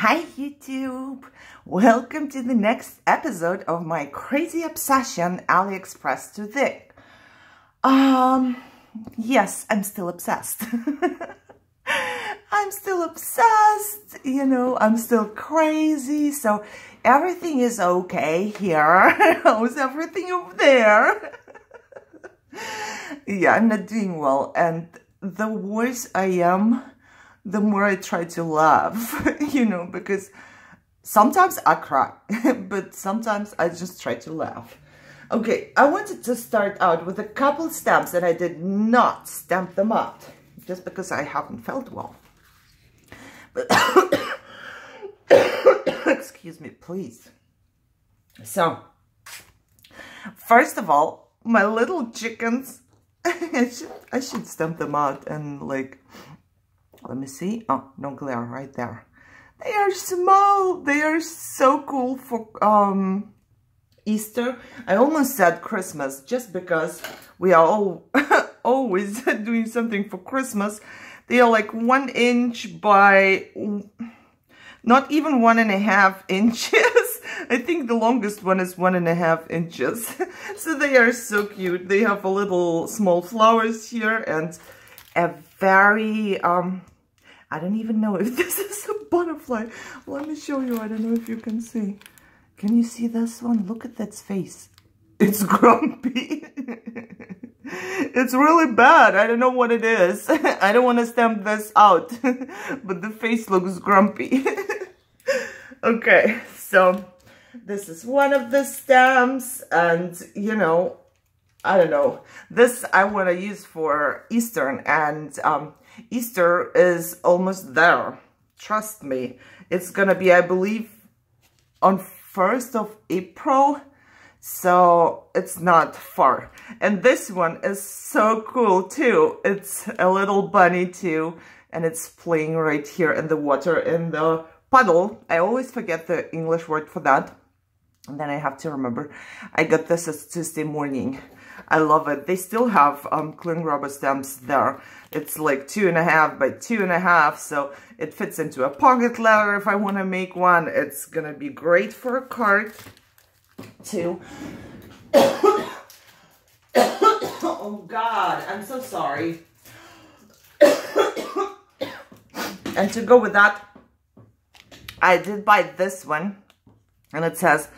Hi YouTube! Welcome to the next episode of my crazy obsession AliExpress to thick. Yes, I'm still obsessed. I'm still obsessed, you know, I'm still crazy, so everything is okay here. How's everything over there? Yeah, I'm not doing well, and the worse I am, the more I try to laugh, you know, because sometimes I cry, but sometimes I just try to laugh. Okay, I wanted to start out with a couple stamps and I did not stamp them out, just because I haven't felt well. But excuse me, please. So, first of all, my little chickens, I should stamp them out and like, let me see. Oh, no glare right there. They are small. They are so cool for Easter. I almost said Christmas just because we are all always doing something for Christmas. They are like 1 inch by not even 1.5 inches. I think the longest one is 1.5 inches. So they are so cute. They have a little small flowers here and a very I don't even know if this is a butterfly. Let me show you. I don't know if you can see. Can you see this one? Look at its face. It's grumpy. It's really bad. I don't know what it is. I don't want to stamp this out, but the face looks grumpy. Okay, so this is one of the stamps, and you know, I don't know. This I want to use for Easter, and Easter is almost there. Trust me. It's gonna be, I believe, on 1st of April. So it's not far. And this one is so cool too. It's a little bunny too. And it's playing right here in the water, in the puddle. I always forget the English word for that. And then I have to remember. I got this as Tuesday morning. I love it. They still have cling rubber stamps there. It's like 2.5 by 2.5, so it fits into a pocket letter if I want to make one. It's gonna be great for a card too. Oh God, I'm so sorry. And to go with that, I did buy this one, and it says,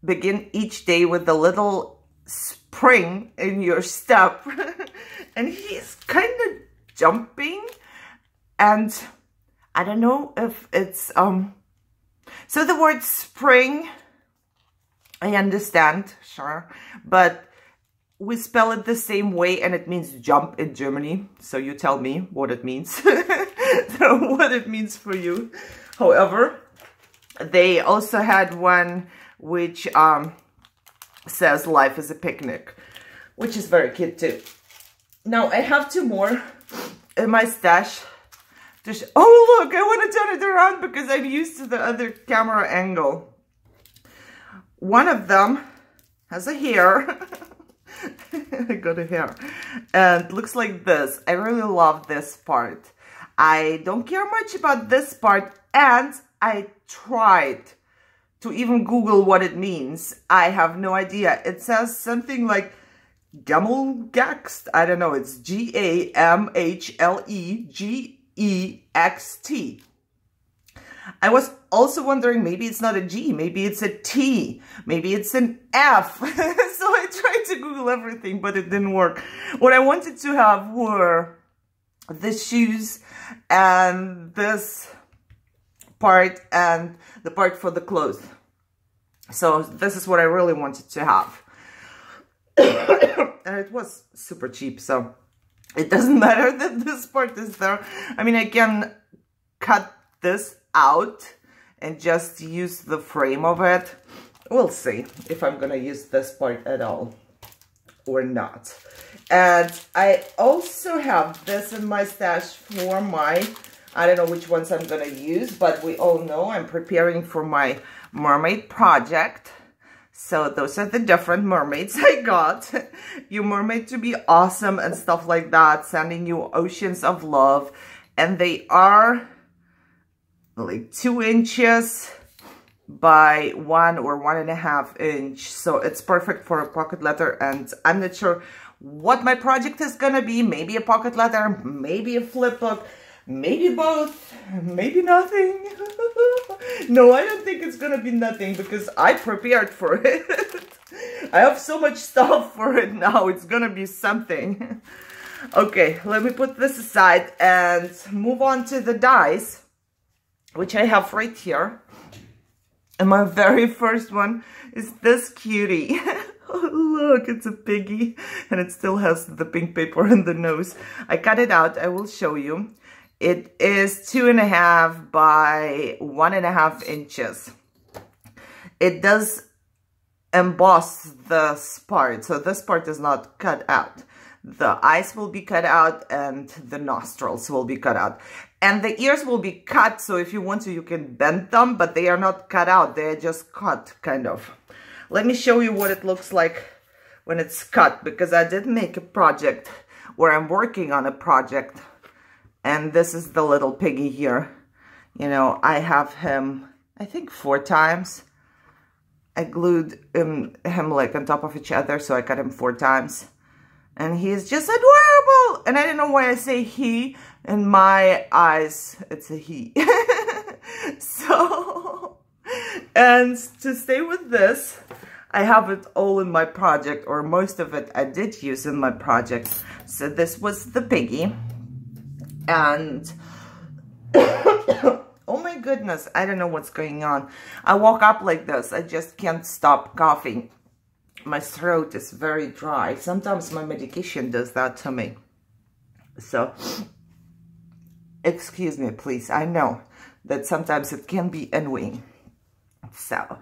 begin each day with a little spring in your step. And he's kind of jumping, and I don't know if it's so the word spring, I understand, sure, but we spell it the same way and it means jump in Germany, so you tell me what it means. So what it means for you. However, they also had one which says life is a picnic, which is very cute too. Now I have 2 more in my stash. Oh look, I want to turn it around because I'm used to the other camera angle. One of them has a hair. I got a hair. And it looks like this. I really love this part. I don't care much about this part, and I tried to even Google what it means. I have no idea. It says something like Gammelgext. I don't know. It's Gamhlegext. I was also wondering, maybe it's not a G, maybe it's a T, maybe it's an F. So I tried to Google everything, but it didn't work. What I wanted to have were the shoes and this part and the part for the clothes. So this is what I really wanted to have. And it was super cheap, so it doesn't matter that this part is there. I mean, I can cut this out and just use the frame of it. We'll see if I'm gonna use this part at all or not. And I also have this in my stash for my, I don't know which ones I'm gonna use, but we all know I'm preparing for my mermaid project. So those are the different mermaids I got. You mermaid to be awesome and stuff like that, sending you oceans of love. And they are like 2 inches by 1 or 1.5 inch. So it's perfect for a pocket letter, and I'm not sure what my project is gonna be. Maybe a pocket letter, maybe a flip book, maybe both, maybe nothing. No, I don't think it's gonna be nothing because I prepared for it. I have so much stuff for it now. It's gonna be something. Okay, let me put this aside and move on to the dies, which I have right here. And my very first one is this cutie. Oh, look, it's a piggy, and it still has the pink paper in the nose. I cut it out. I will show you. It is 2.5 by 1.5 inches. It does emboss this part, so this part is not cut out. The eyes will be cut out and the nostrils will be cut out. And the ears will be cut, so if you want to, you can bend them, but they are not cut out. They are just cut, kind of. Let me show you what it looks like when it's cut, because I did make a project where I'm working on a project. And this is the little piggy here. You know, I have him, I think 4 times. I glued him like on top of each other, so I cut him 4 times. And he's just adorable. And I don't know why I say he. In my eyes, it's a he. So, and to stay with this, I have it all in my project, or most of it I did use in my project. So this was the piggy. And oh my goodness, I don't know what's going on. I woke up like this. I just can't stop coughing. My throat is very dry. Sometimes my medication does that to me. So, excuse me, please. I know that sometimes it can be annoying. So,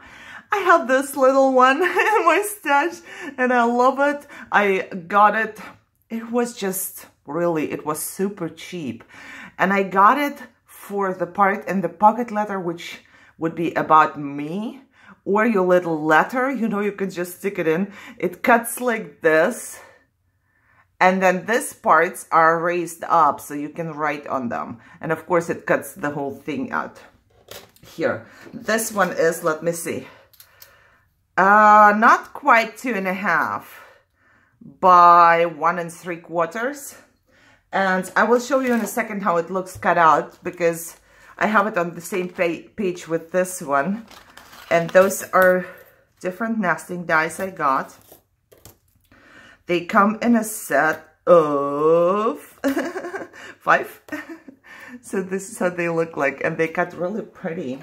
I have this little one in my stash, and I love it. I got it. It was just really, it was super cheap. And I got it for the part in the pocket letter, which would be about me, or your little letter. You know, you can just stick it in. It cuts like this. And then these parts are raised up, so you can write on them. And of course, it cuts the whole thing out. Here, this one is, let me see. Not quite 2.5 by 1 3/4. And I will show you in a second how it looks cut out, because I have it on the same page with this one. And those are different nesting dies I got. They come in a set of 5. So this is how they look like. And they cut really pretty.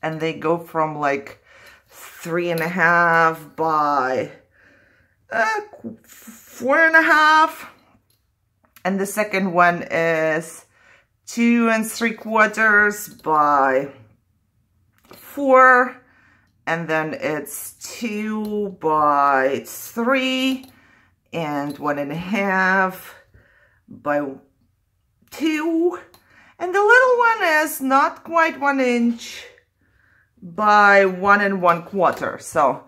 And they go from like 3.5 by 4.5. And the second one is 2 3/4 by 4. And then it's 2 by 3 and 1.5 by 2. And the little one is not quite 1 inch by 1 1/4. So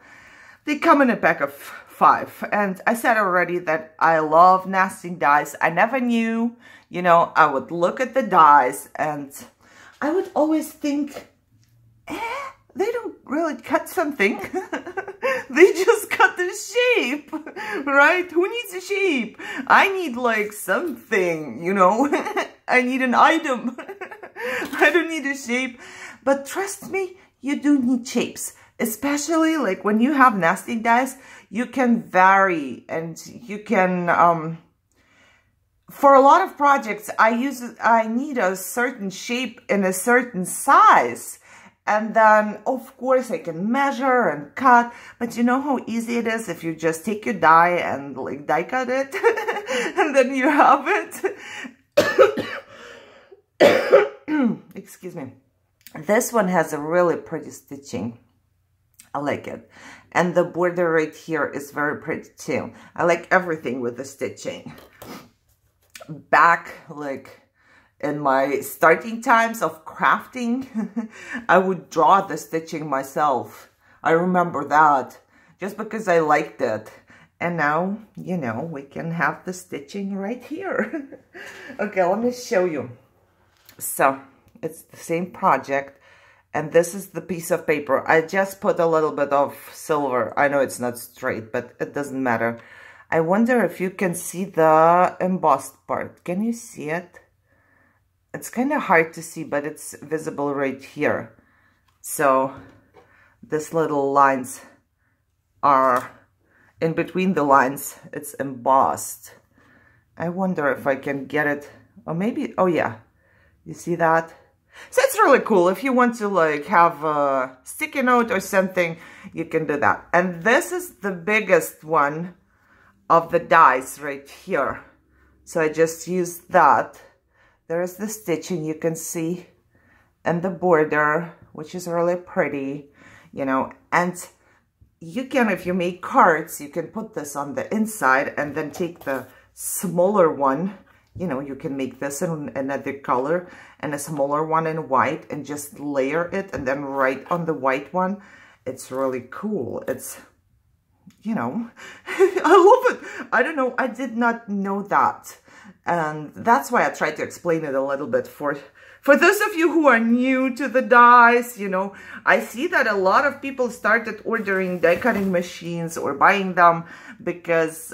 they come in a pack of 5. And I said already that I love nesting dies. I never knew, you know, I would look at the dies and I would always think, they don't really cut something. They just cut the shape, right? Who needs a shape? I need like something, you know. I need an item. I don't need a shape. But trust me, you do need shapes. Especially like when you have nesting dies, you can vary and you can, for a lot of projects, I need a certain shape in a certain size. And then, of course, I can measure and cut. But you know how easy it is if you just take your die and like die cut it. And then you have it. Excuse me. This one has a really pretty stitching. I like it. And the border right here is very pretty too. I like everything with the stitching. Back, like, in my starting times of crafting, I would draw the stitching myself. I remember that just because I liked it. And now, you know, we can have the stitching right here. Okay, let me show you. So, It's the same project. And this is the piece of paper. I just put a little bit of silver. I know it's not straight, but it doesn't matter. I wonder if you can see the embossed part. Can you see it? It's kind of hard to see, but it's visible right here. So these little lines are in between the lines. It's embossed. I wonder if I can get it. Or maybe, oh yeah. You see that? So it's really cool. If you want to like have a sticky note or something, you can do that. And this is the biggest one of the dies right here. So I just used that. There's the stitching you can see and the border, which is really pretty, you know. And you can, if you make cards, you can put this on the inside and then take the smaller one. You know, you can make this in another color and a smaller one in white and just layer it and then write on the white one. It's really cool. It's, you know, I love it. I don't know. I did not know that. And that's why I tried to explain it a little bit for those of you who are new to the dies. You know, I see that a lot of people started ordering die cutting machines or buying them because,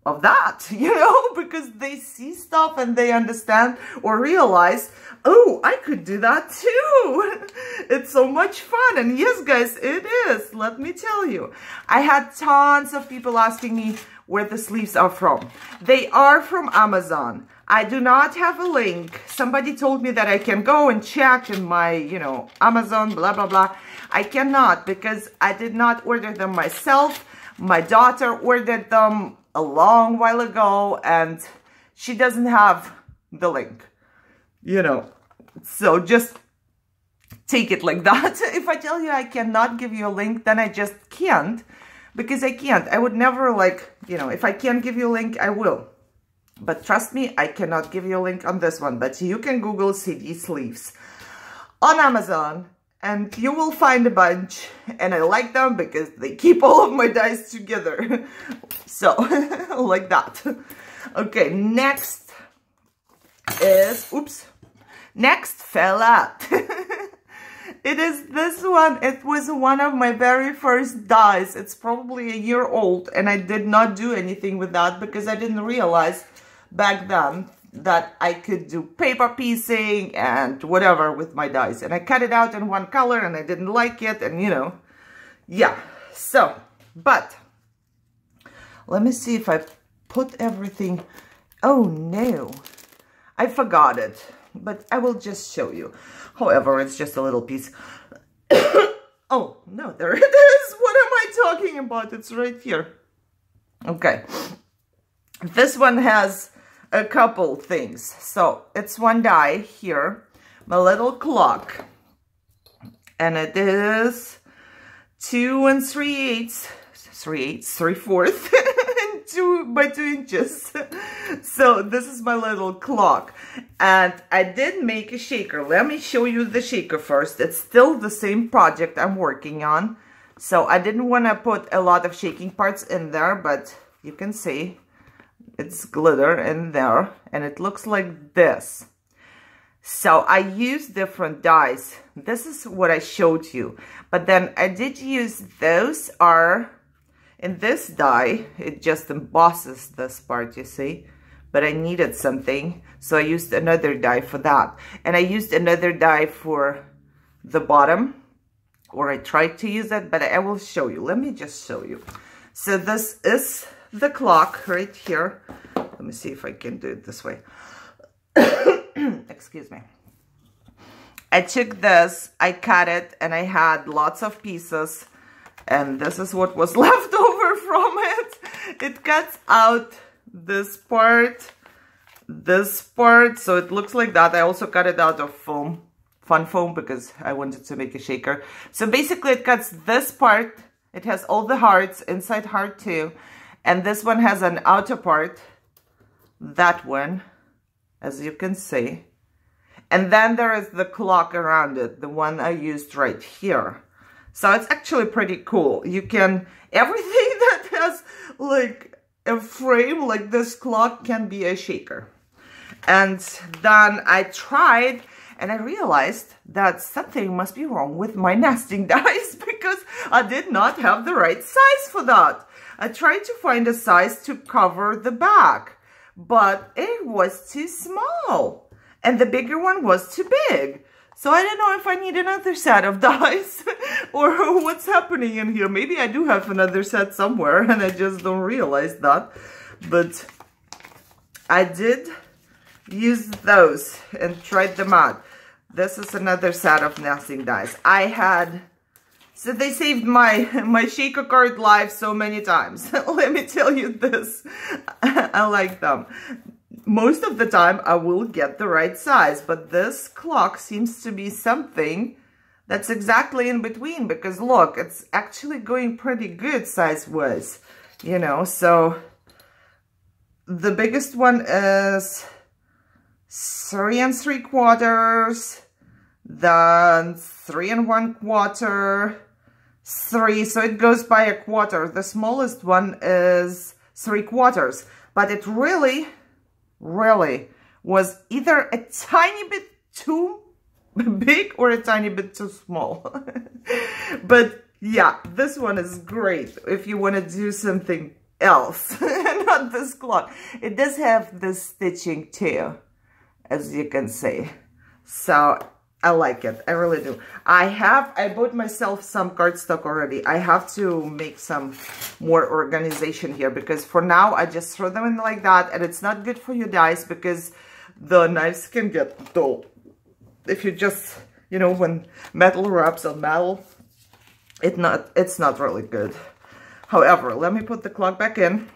of that, you know, because they see stuff and they understand or realize, oh, I could do that too. It's so much fun. And yes, guys, it is. Let me tell you, I had tons of people asking me where the sleeves are from. They are from Amazon. I do not have a link. Somebody told me that I can go and check in my, you know, Amazon, blah, blah, blah. I cannot because I did not order them myself. My daughter ordered them a long while ago and she doesn't have the link, you know. So just take it like that. If I tell you I cannot give you a link, then I just can't, because I can't. I would never, like, you know, if I can't give you a link, I will. But trust me, I cannot give you a link on this one. But you can Google CD sleeves on Amazon and you will find a bunch. And I like them because they keep all of my dies together. So, like that. Okay, next is, oops, next fell out. It is this one. It was one of my very first dies. It's probably a year old and I did not do anything with that because I didn't realize back then that I could do paper piecing and whatever with my dies. And I cut it out in one color and I didn't like it and, you know, yeah. So, but let me see if I put everything. Oh no, I forgot it, but I will just show you. However, it's just a little piece. Oh no, there it is. What am I talking about? It's right here. Okay. This one has a couple things. So it's one die here, my little clock, and it is 2 3/4 2 by 2 inches. So this is my little clock, and I did make a shaker. Let me show you the shaker first. It's still the same project I'm working on, so I didn't want to put a lot of shaking parts in there, but you can see it's glitter in there, and it looks like this. So I used different dies. This is what I showed you, but then I did use those are in this die. It just embosses this part, you see, but I needed something, so I used another die for that, and I used another die for the bottom, or I tried to use it, but I will show you. Let me just show you. So this is the clock right here. Let me see if I can do it this way. Excuse me. I took this, I cut it, and I had lots of pieces, and this is what was left over from it. It cuts out this part, so it looks like that. I also cut it out of foam, fun foam, because I wanted to make a shaker. So basically it cuts this part. It has all the hearts, inside heart too, and this one has an outer part, that one, as you can see. And then there is the clock around it, the one I used right here. So it's actually pretty cool. You can, everything that has like a frame like this clock can be a shaker. And then I tried, and I realized that something must be wrong with my nesting dies because I did not have the right size for that. I tried to find a size to cover the back, but it was too small and the bigger one was too big. So I don't know if I need another set of dies or what's happening in here. Maybe I do have another set somewhere and I just don't realize that. But I did use those and tried them out. This is another set of nesting dies. So they saved my shaker card life so many times. Let me tell you this. I like them. Most of the time I will get the right size, but this clock seems to be something that's exactly in between, because look, it's actually going pretty good size-wise, you know. So the biggest one is 3 3/4, then 3 1/4, 3, so it goes by a quarter. The smallest one is 3/4, but it really was either a tiny bit too big or a tiny bit too small. But yeah, this one is great if you want to do something else, not this clock. It does have this stitching too, as you can see. So I like it. I really do. I bought myself some cardstock already. I have to make some more organization here, because for now I just throw them in like that, and it's not good for your dies because the knives can get dull. If you just, you know, when metal wraps on metal, it's not really good. However, let me put the clock back in,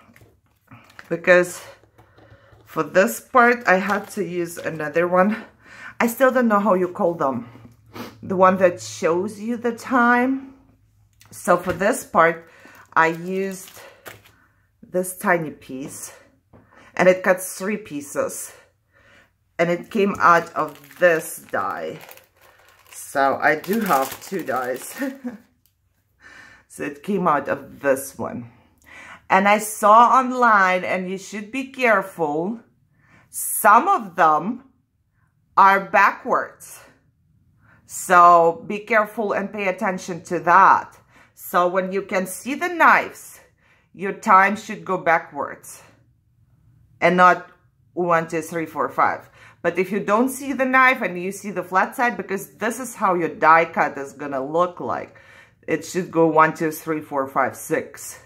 because for this part I had to use another one. I still don't know how you call them. The one that shows you the time. So for this part, I used this tiny piece, and it cuts 3 pieces. And it came out of this die. So I do have 2 dies. So it came out of this one. And I saw online, and you should be careful, some of them are backwards. So be careful and pay attention to that. So when you can see the knives, your time should go backwards and not 1, 2, 3, 4, 5. But if you don't see the knife and you see the flat side, because this is how your die cut is gonna look like, it should go 1, 2, 3, 4, 5, 6.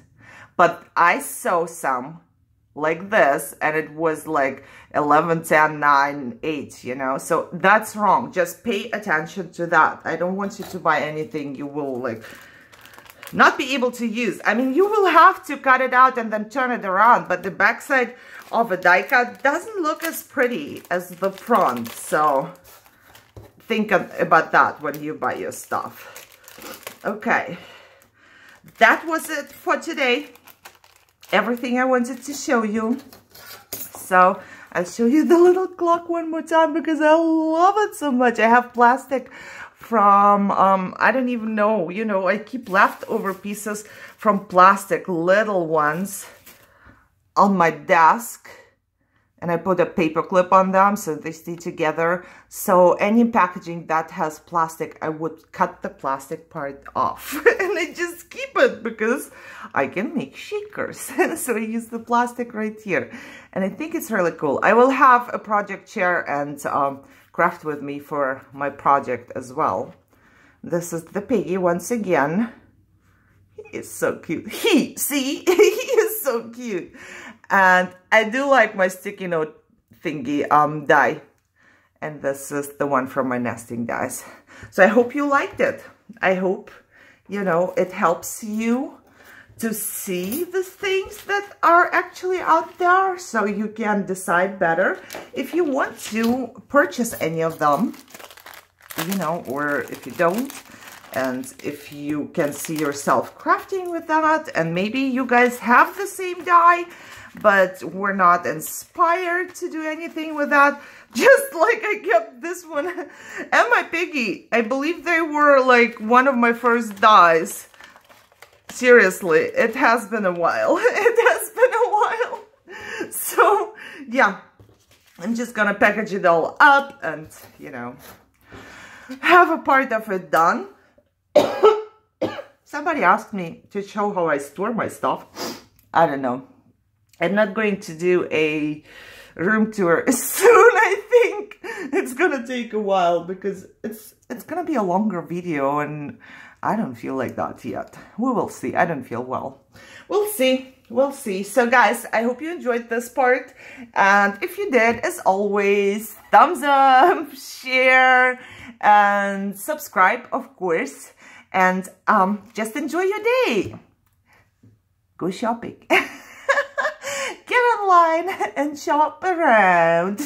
But I saw some like this, and it was like 11, 10, 9, 8, you know. So that's wrong. Just pay attention to that. I don't want you to buy anything you will like not be able to use. I mean, you will have to cut it out and then turn it around, but the backside of a die cut doesn't look as pretty as the front. So think about that when you buy your stuff. Okay, that was it for today. Everything I wanted to show you. So I'll show you the little clock one more time because I love it so much. I have plastic from, I don't even know, you know, I keep leftover pieces from plastic, little ones, on my desk. And I put a paper clip on them so they stay together. So any packaging that has plastic, I would cut the plastic part off. And I just keep it because I can make shakers. So I use the plastic right here. And I think it's really cool. I will have a project chair and craft with me for my project as well. This is the Piggy once again. He is so cute. He is so cute. And I do like my sticky note thingy die. And this is the one from my nesting dies. So I hope you liked it. I hope, you know, it helps you to see the things that are actually out there, so you can decide better if you want to purchase any of them, you know, or if you don't. And if you can see yourself crafting with that, and maybe you guys have the same die, but we're not inspired to do anything with that. Just like I kept this one and my Piggy. I believe they were like one of my first dies. Seriously, it has been a while. It has been a while. So, yeah. I'm just gonna package it all up and, you know, have a part of it done. Somebody asked me to show how I store my stuff. I don't know. I'm not going to do a room tour soon. I think it's gonna take a while because it's gonna be a longer video, and I don't feel like that yet. We will see. I don't feel well. We'll see. We'll see. So guys, I hope you enjoyed this part, and if you did, as always, thumbs up, share, and subscribe, of course. And just enjoy your day. Go shopping. Get online and shop around.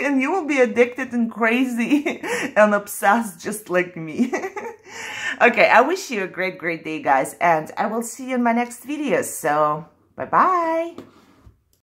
And you will be addicted and crazy and obsessed just like me. Okay, I wish you a great day, guys. And I will see you in my next video. So, bye-bye.